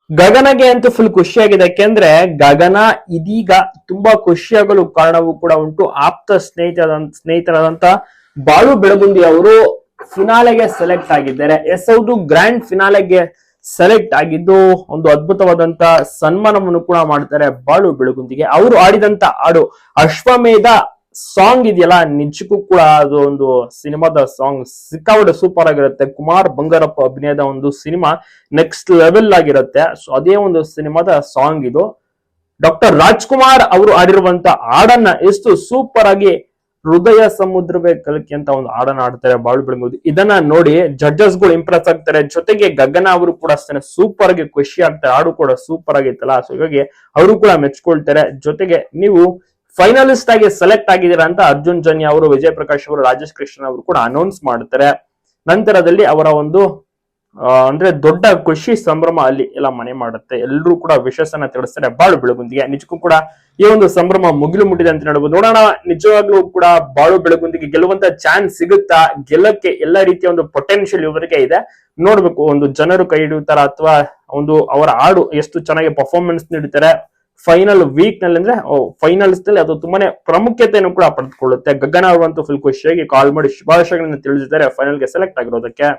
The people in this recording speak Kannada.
ಗಗನಗೆ ಅಂತೂ ಫುಲ್ ಖುಷಿಯಾಗಿದೆ. ಯಾಕೆಂದ್ರೆ ಗಗನ ಇದೀಗ ತುಂಬಾ ಖುಷಿಯಾಗಲು ಕಾರಣವೂ ಕೂಡ ಉಂಟು. ಆಪ್ತ ಸ್ನೇಹಿತರಾದಂತ ಬಾಳು ಬೆಳಗುಂದಿ ಅವರು ಫಿನಾಲೆಗೆ ಸೆಲೆಕ್ಟ್ ಆಗಿದ್ದಾರೆ. ಎಸ್, ಹೌದು, ಗ್ರ್ಯಾಂಡ್ ಫಿನಾಲೆಗೆ ಸೆಲೆಕ್ಟ್ ಆಗಿದ್ದು ಒಂದು ಅದ್ಭುತವಾದಂತ ಸನ್ಮಾನವನ್ನು ಕೂಡ ಮಾಡ್ತಾರೆ ಬಾಳು ಬೆಳಗುಂದಿಗೆ. ಅವರು ಆಡಿದಂತ ಹಾಡು ಅಶ್ವಮೇಧ ಸಾಂಗ್ ಇದೆಯಲ್ಲ, ನಿಜಕ್ಕೂ ಕೂಡ ಅದು ಒಂದು ಸಿನಿಮಾದ ಸಾಂಗ್ ಸಿಕ್ಕಾಪಟ್ಟೆ ಸೂಪರ್ ಆಗಿರುತ್ತೆ. ಕುಮಾರ್ ಬಂಗಾರಪ್ಪ ಅಭಿನಯದ ಒಂದು ಸಿನಿಮಾ ನೆಕ್ಸ್ಟ್ ಲೆವೆಲ್ ಆಗಿರುತ್ತೆ. ಸೊ ಅದೇ ಒಂದು ಸಿನಿಮಾದ ಸಾಂಗ್ ಇದು. ಡಾಕ್ಟರ್ ರಾಜ್ಕುಮಾರ್ ಅವರು ಆಡಿರುವಂತ ಹಾಡನ್ನ ಎಷ್ಟು ಸೂಪರ್ ಆಗಿ ಹೃದಯ ಸಮುದ್ರವೇ ಕಲಕಿ ಅಂತ ಒಂದು ಹಾಡನ್ನ ಆಡ್ತಾರೆ ಬಾಳು ಬೆಳಗುಂದಿ. ಇದನ್ನ ನೋಡಿ ಜಡ್ಜಸ್ ಗಳು ಇಂಪ್ರೆಸ್ ಆಗ್ತಾರೆ. ಜೊತೆಗೆ ಗಗನ ಅವರು ಕೂಡ ಅಷ್ಟೇ ಸೂಪರ್ ಆಗಿ ಖುಷಿ ಆಗ್ತಾರೆ. ಹಾಡು ಕೂಡ ಸೂಪರ್ ಆಗಿತ್ತಲ್ಲ, ಸೊ ಹೀಗಾಗಿ ಅವರು ಕೂಡ ಮೆಚ್ಕೊಳ್ತಾರೆ. ಜೊತೆಗೆ ನೀವು ಫೈನಲಿಸ್ಟ್ ಆಗಿ ಸೆಲೆಕ್ಟ್ ಆಗಿದ್ದೀರಾ ಅಂತ ಅರ್ಜುನ್ ಜನ್ಯ ಅವರು, ವಿಜಯ್ ಪ್ರಕಾಶ್ ಅವರು, ರಾಜೇಶ್ ಕೃಷ್ಣ ಅವರು ಕೂಡ ಅನೌನ್ಸ್ ಮಾಡ್ತಾರೆ. ನಂತರದಲ್ಲಿ ಅವರ ಒಂದು ಅಂದ್ರೆ ದೊಡ್ಡ ಖುಷಿ ಸಂಭ್ರಮ ಅಲ್ಲಿ ಎಲ್ಲ ಮನೆ ಮಾಡುತ್ತೆ. ಎಲ್ಲರೂ ಕೂಡ ವಿಶೇಷ ತಿಳಿಸ್ತಾರೆ ಬಾಳು ಬೆಳಗುಂದಿಗೆ. ನಿಜಕ್ಕೂ ಕೂಡ ಈ ಒಂದು ಸಂಭ್ರಮ ಮುಗಿಲು ಮುಟ್ಟಿದೆ ಅಂತ ಹೇಳ್ಬೋದು. ನೋಡೋಣ, ನಿಜವಾಗ್ಲೂ ಕೂಡ ಬಾಳು ಬೆಳಗುಂದಿಗೆ ಗೆಲ್ಲುವಂತ ಚಾನ್ಸ್ ಸಿಗುತ್ತಾ? ಗೆಲ್ಲಕ್ಕೆ ಎಲ್ಲಾ ರೀತಿಯ ಒಂದು ಪೊಟೆನ್ಶಿಯಲ್ ಇವರಿಗೆ ಇದೆ. ನೋಡ್ಬೇಕು, ಒಂದು ಜನರು ಕೈ ಹಿಡಿಯುತ್ತಾರ ಅಥವಾ ಒಂದು ಅವರ ಹಾಡು ಎಷ್ಟು ಚೆನ್ನಾಗಿ ಪರ್ಫಾರ್ಮೆನ್ಸ್ ನೀಡುತ್ತಾರೆ ಫೈನಲ್ ವೀಕ್ ನಲ್ಲಿ, ಅಂದ್ರೆ ಫೈನಲ್ಸ್ ನಲ್ಲಿ ಅದು ತುಂಬಾನೇ ಪ್ರಾಮುಖ್ಯತೆಯನ್ನು ಕೂಡ ಪಡೆದುಕೊಳ್ಳುತ್ತೆ. ಗಗನ ಅವರಂತೂ ಫುಲ್ ಖುಷಿಯಾಗಿ ಕಾಲ್ ಮಾಡಿ ಶುಭಾಶಯಗಳನ್ನು ತಿಳಿಸಿದ್ದಾರೆ ಫೈನಲ್ಗೆ ಸೆಲೆಕ್ಟ್ ಆಗಿರೋದಕ್ಕೆ.